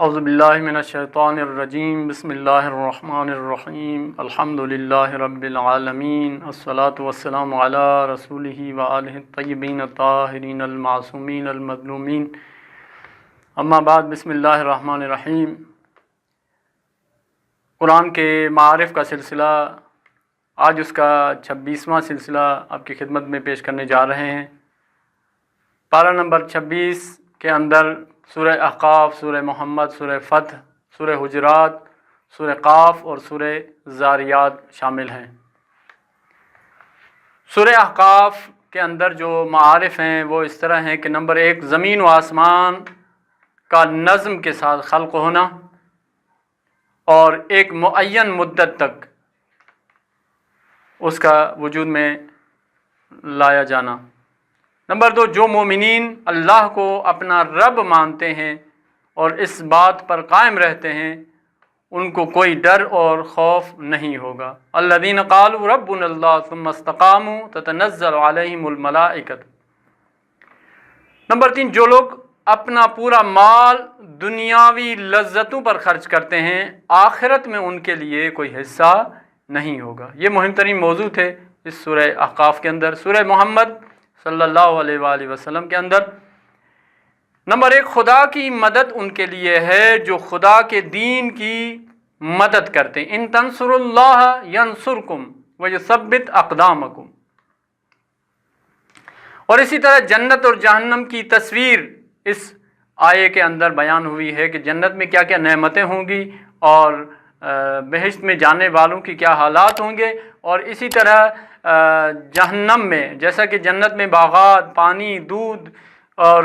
اعوذ باللہ من الشیطان الرجیم بسم اللہ الرحمن الرحیم الحمدللہ رب العالمین الصلاۃ والسلام علی رسولہ وآلہ الطیبین الطاہرین المعصومین المظلومین اما بعد بسم اللہ الرحمن الرحیم۔ قرآن کے معارف کا سلسلہ آج اس کا 26واں سلسلہ آپ کی خدمت میں پیش کرنے جا رہے ہیں۔ پارہ نمبر 26 کے اندر سورہ احقاف، سورہ محمد، سورہ فتح، سورہ حجرات، سورہ قاف اور سورہ ذاریات شامل ہیں۔ سورہ احقاف کے اندر جو معارف ہیں وہ اس طرح ہیں کہ نمبر 1 زمین و آسمان کا نظم کے ساتھ خلق ہونا اور ایک معین مدت تک اس کا وجود میں لایا جانا۔ نمبر 2 جو مومنین اللہ کو اپنا رب مانتے ہیں اور اس بات پر قائم رہتے ہیں ان کو کوئی ڈر اور خوف نہیں ہوگا۔ الذین قالوا ربنا اللہ ثم استقاموا تتنزل علیہم الملائکۃ۔ نمبر 3 جو لوگ اپنا پورا مال دنیاوی لذتوں پر خرچ کرتے ہیں آخرت میں ان کے لیے کوئی حصہ نہیں ہوگا۔ یہ مہم ترین موضوع تھے اس سورہ احقاف کے اندر۔ سورہ محمد صلی اللہ علیہ وآلہ وسلم کے اندر نمبر 1 خدا کی مدد ان کے لیے ہے جو خدا کے دین کی مدد کرتے ہیں۔ ان تنصروا اللہ ینصرکم ویثبت اقدامکم۔ اور اسی طرح جنت اور جہنم کی تصویر اس آیے کے اندر بیان ہوئی ہے کہ جنت میں کیا کیا نعمتیں ہوں گی اور بہشت میں جانے والوں کی کیا حالات ہوں گے، اور اسی طرح جہنم میں جیسا کہ جنت میں باغات، پانی، دودھ اور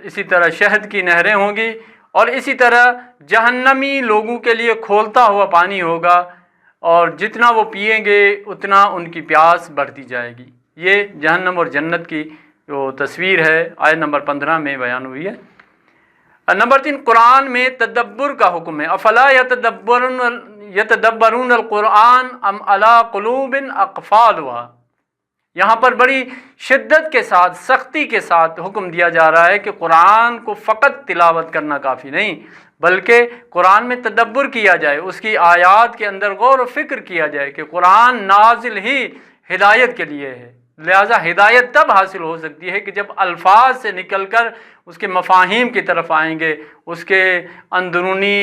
اسی طرح شہد کی نہریں ہوں گی، اور اسی طرح جہنمی لوگوں کے لیے کھولتا ہوا پانی ہوگا اور جتنا وہ پئیں گے اتنا ان کی پیاس بڑھتی جائے گی۔ یہ جہنم اور جنت کی جو تصویر ہے آیت نمبر 15 میں بیان ہوئی ہے۔ نمبر 3 قرآن میں تدبر کا حکم ہے۔ افلا یتدبرون القرآن ام علی قلوب اقفالها۔ یہاں پر بڑی شدت کے ساتھ، سختی کے ساتھ حکم دیا جا رہا ہے کہ قرآن کو فقط تلاوت کرنا کافی نہیں بلکہ قرآن میں تدبر کیا جائے، اس کی آیات کے اندر غور و فکر کیا جائے کہ قرآن نازل ہی ہدایت کے لیے ہے، لہٰذا ہدایت تب حاصل ہو سکتی ہے کہ جب الفاظ سے نکل کر اس کے مفاہیم کی طرف آئیں گے، اس کے اندرونی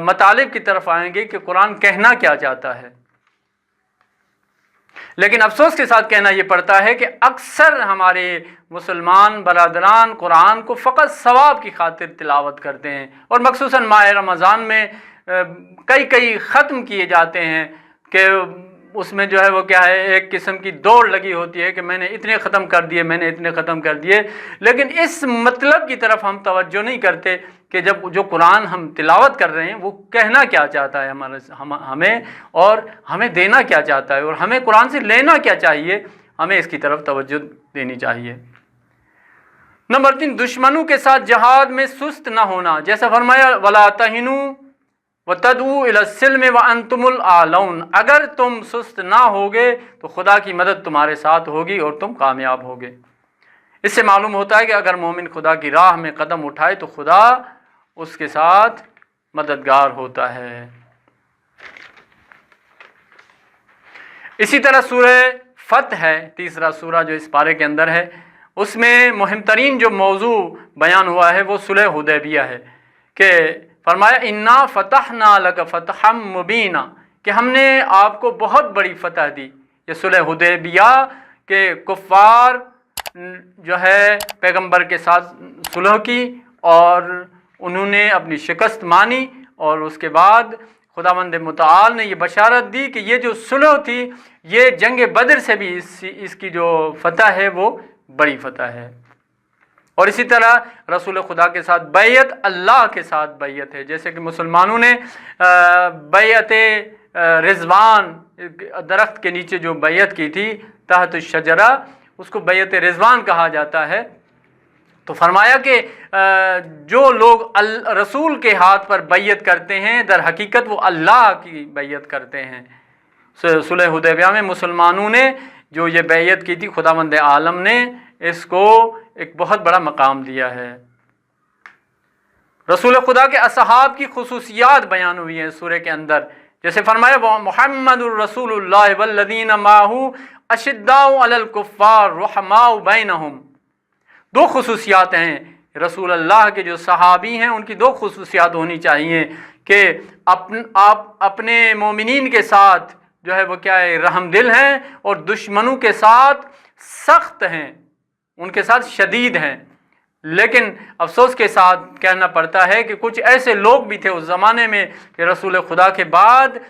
مطالب کی طرف آئیں گے کہ قرآن کہنا کیا چاہتا ہے۔ لیکن افسوس کے ساتھ کہنا یہ پڑتا ہے کہ اکثر ہمارے مسلمان برادران قرآن کو فقط ثواب کی خاطر تلاوت کرتے ہیں، اور مخصوصاً ماہ رمضان میں کئی ختم کیے جاتے ہیں کہ اس میں جو ہے وہ کیا ہے، ایک قسم کی دوڑ لگی ہوتی ہے کہ میں نے اتنے ختم کر دیے، میں نے اتنے ختم کر دیے، لیکن اس مطلب کی طرف ہم توجہ نہیں کرتے کہ جب جو قرآن ہم تلاوت کر رہے ہیں وہ کہنا کیا چاہتا ہے ہمیں، اور ہمیں دینا کیا چاہتا ہے، اور ہمیں قرآن سے لینا کیا چاہیے، ہمیں اس کی طرف توجہ دینی چاہیے۔ نمبر 3 دشمنوں کے ساتھ جہاد میں سست نہ ہونا، جیسا فرمایا وَلَا تَهِنُوا وَتَدْعُوا إِلَى السِّلْمِ وَأَنْتُمُ الْأَعْلَوْنَ۔ اگر تم سست نہ ہوگے تو خدا کی مدد تمہارے ساتھ ہوگی اور تم کامیاب ہوگے۔ اس سے معلوم ہوتا ہے کہ اگر مومن خدا کی راہ میں قدم اٹھائے تو خدا اس کے ساتھ مددگار ہوتا ہے۔ اسی طرح سورہ فتح ہے، تیسرا سورہ جو اس پارے کے اندر ہے، اس میں مہم ترین جو موضوع بیان ہوا ہے وہ صلح حدیبیہ ہے کہ فرمایا انا فتحنا لک فتحا مبینا، کہ ہم نے آپ کو بہت بڑی فتح دی۔ یہ صلح حدیبیہ کے کفار جو ہے پیغمبر کے ساتھ صلح کی اور انہوں نے اپنی شکست مانی، اور اس کے بعد خداوند متعال نے یہ بشارت دی کہ یہ جو صلح تھی یہ جنگ بدر سے بھی اس کی جو فتح ہے وہ بڑی فتح ہے۔ اور اسی طرح رسول خدا کے ساتھ بیعت اللہ کے ساتھ بیعت ہے، جیسے کہ مسلمانوں نے بیعت رضوان درخت کے نیچے جو بیعت کی تھی تحت الشجرہ، اس کو بیعت رضوان کہا جاتا ہے۔ تو فرمایا کہ جو لوگ رسول کے ہاتھ پر بیعت کرتے ہیں در حقیقت وہ اللہ کی بیعت کرتے ہیں۔ صلح حدیبیہ میں مسلمانوں نے جو یہ بیعت کی تھی خداوند عالم نے اس کو ایک بہت بڑا مقام دیا ہے۔ रसूल खुदा के असहाब की खुसूसियात बयान हुई हैं सूरह के अंदर। जैसे फरमाया मुहम्मदुर रसूलुल्लाह वल्लज़ीना माहू अशिद्दाउ अलल कुफ़्फ़ार रहमाउ बैनहुम। दो खुसूसियात हैं रसूल अल्लाह के जो सहाबी हैं, उनकी दो खुसूसियात होनी चाहिए कि आप अपने मोमिनीन के साथ जो है वो क्या है, रहमदिल हैं, और दुश्मनों के साथ सख्त हैं, उनके साथ शदीद हैं। लेकिन अफसोस के साथ कहना पड़ता है कि कुछ ऐसे लोग भी थे उस ज़माने में कि रसूल खुदा के बाद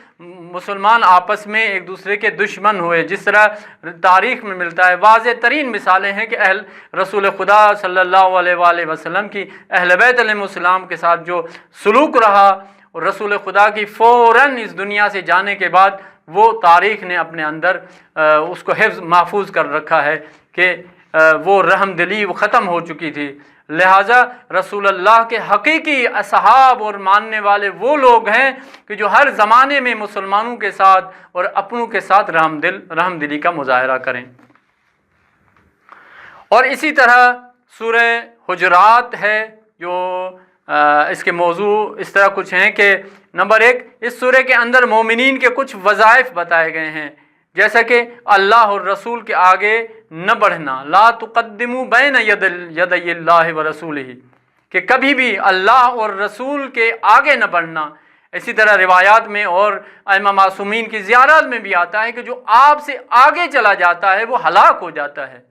मुसलमान आपस में एक दूसरे के दुश्मन हुए। जिस तरह तारीख़ में मिलता है, वाज़ेह तरीन मिसालें हैं कि रसूल खुदा सल्लल्लाहु अलैहि वसल्लम की अहल बैत अलैहिस्सलाम के साथ जो सलूक रहा, और रसूल खुदा की फ़ौरन इस दुनिया से जाने के बाद वो तारीख़ ने अपने अंदर उसको हिफ्ज़ महफूज कर रखा है कि वो रहमदिली वो ख़त्म हो चुकी थी। लिहाजा रसूल अल्लाह के हकीकी असहाब और मानने वाले वो लोग हैं कि जो हर ज़माने में मुसलमानों के साथ और अपनों के साथ रहमदिली का मुजाहरा करें। और इसी तरह सूरह हुजरात है जो इसके मौजू इस तरह कुछ हैं कि नंबर 1, इस सूरह के अंदर मोमिनीन के कुछ वज़ाइफ बताए गए हैं, जैसा कि अल्लाह और रसूल के आगे न बढ़ना, ला तुक़द्दिमू बैन यदैल्लाहि व रसूलिही, कि कभी भी अल्लाह और रसूल के आगे न बढ़ना। इसी तरह रिवायात में और इमाम मासूमीन की ज़ियारत में भी आता है कि जो आपसे आगे चला जाता है वो हलाक हो जाता है,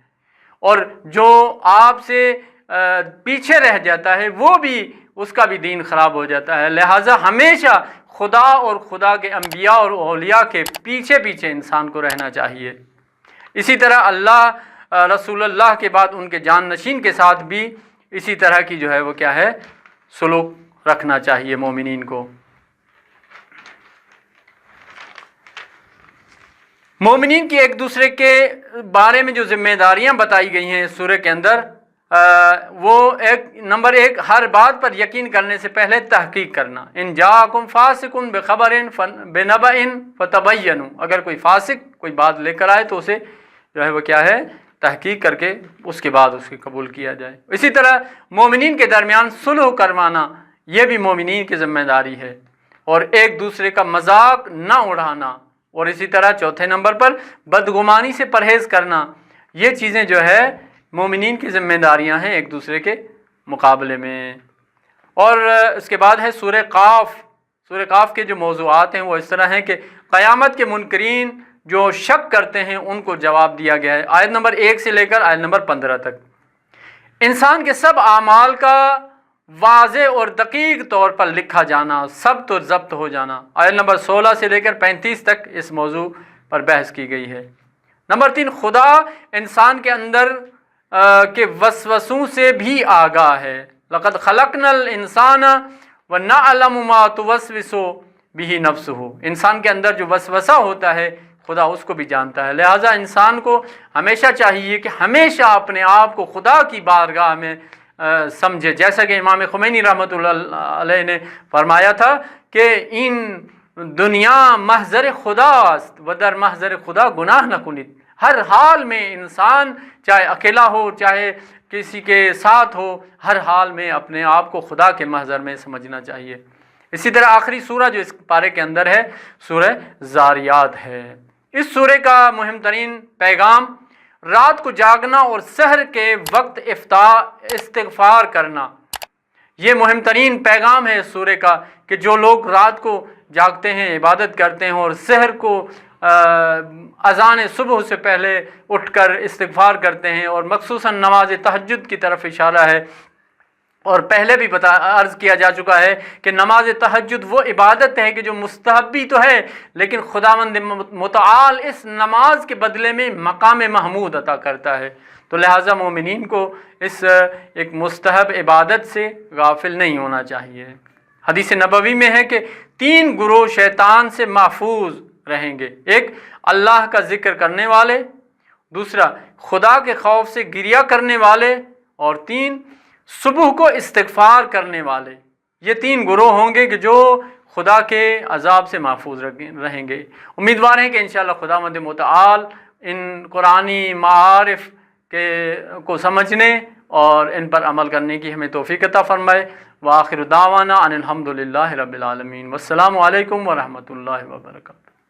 और जो आपसे पीछे रह जाता है वो भी उसका भी दीन ख़राब हो जाता है। लिहाजा हमेशा खुदा और खुदा के अंबिया और औलिया के पीछे पीछे इंसान को रहना चाहिए। इसी तरह अल्लाह रसूलुल्लाह के बाद उनके जान नशीन के साथ भी इसी तरह की जो है वो क्या है, सलूक रखना चाहिए मोमिनीन को। मोमिनीन की एक दूसरे के बारे में जो जिम्मेदारियां बताई गई हैं इस सूरह के अंदर, वो नंबर 1, हर बात पर यकीन करने से पहले तहकीक करना। इन जाकुम फासिकुन बेखबरिन बेनबइन फतबय्यनु, अगर कोई फासिक कोई बात लेकर आए तो उसे जो है वो क्या है, तहकीक करके उसके बाद उसकी कबूल किया जाए। इसी तरह मोमिनीन के दरमियान सुलह करवाना, ये भी मोमिनीन की ज़िम्मेदारी है, और एक दूसरे का मजाक ना उड़ाना। और इसी तरह चौथे नंबर पर बदगुमानी से परहेज़ करना। ये चीज़ें जो है मोमिनीन की ज़िम्मेदारियां हैं एक दूसरे के मुकाबले में। और इसके बाद है सूरह काफ। सूरह काफ के जो मौज़ूआत हैं वो इस तरह हैं कि क़यामत के मुनकरीन जो शक करते हैं उनको जवाब दिया गया है, आयत नंबर 1 से लेकर आयत नंबर 15 तक। इंसान के सब आमाल का वाज़े और दकीक तौर पर लिखा जाना, सब तो ज़ब्त हो जाना। आयत नंबर 16 से लेकर 35 तक इस मौजू पर बहस की गई है। नंबर 3, खुदा इंसान के अंदर के वसवसों से भी आगाह है। लक़द खलक़नल इंसान व नअलमु मा तुवस्विसु बिही नफ्सुहु, इंसान के अंदर जो वसवसा होता है खुदा उसको भी जानता है। लिहाजा इंसान को हमेशा चाहिए कि हमेशा अपने आप को खुदा की बारगाह में समझे, जैसा कि इमाम खुमैनी रहमतुल्लाह अलैह ने फरमाया था कि इन दुनिया महज़र खुदा व दर महज़र खुदा गुनाह न कुनित। हर हाल में इंसान चाहे अकेला हो चाहे किसी के साथ हो, हर हाल में अपने आप को खुदा के महज़र में समझना चाहिए। इसी तरह आखिरी सूरह जो इस पारे के अंदर है सूरह ज़ारियात है। इस सूरह का मुहिम तरीन पैगाम रात को जागना और सहर के वक्त इस्तिग़फ़ार करना, ये मुहिम तरीन पैगाम है इस सूरह का कि जो लोग रात को जागते हैं, इबादत करते हैं और सहर को अज़ान सुबह से पहले उठकर इस्तिग़फ़ार करते हैं, और मख़सूसन नमाज तहज्जुद की तरफ इशारा है। और पहले भी अर्ज़ किया जा चुका है कि नमाज तहज्जुद वो इबादत है कि जो मुस्तहब्बी तो है, लेकिन खुदावंद मुतआल इस नमाज के बदले में मकाम महमूद अता करता है। तो लिहाजा मोमिनीन को इस एक मुस्तहब इबादत से गाफिल नहीं होना चाहिए। हदीस नबवी में है कि 3 गुरोह शैतान से महफूज रहेंगे। एक, अल्लाह का ज़िक्र करने वाले, दूसरा खुदा के खौफ से गिरिया करने वाले, और 3 सुबह को इस्तिग़फ़ार करने वाले। ये 3 गुरोह होंगे कि जो खुदा के अज़ाब से महफूज रहेंगे। उम्मीदवार हैं कि इंशाअल्लाह खुदावंद मुतआल इन कुरानी मारिफ़ को समझने اور ان پر عمل کرنے کی ہمیں توفیق عطا فرمائے۔ وآخر دعوانا ان الحمد للہ رب العالمین۔ والسلام علیکم ورحمۃ اللہ وبرکاتہ۔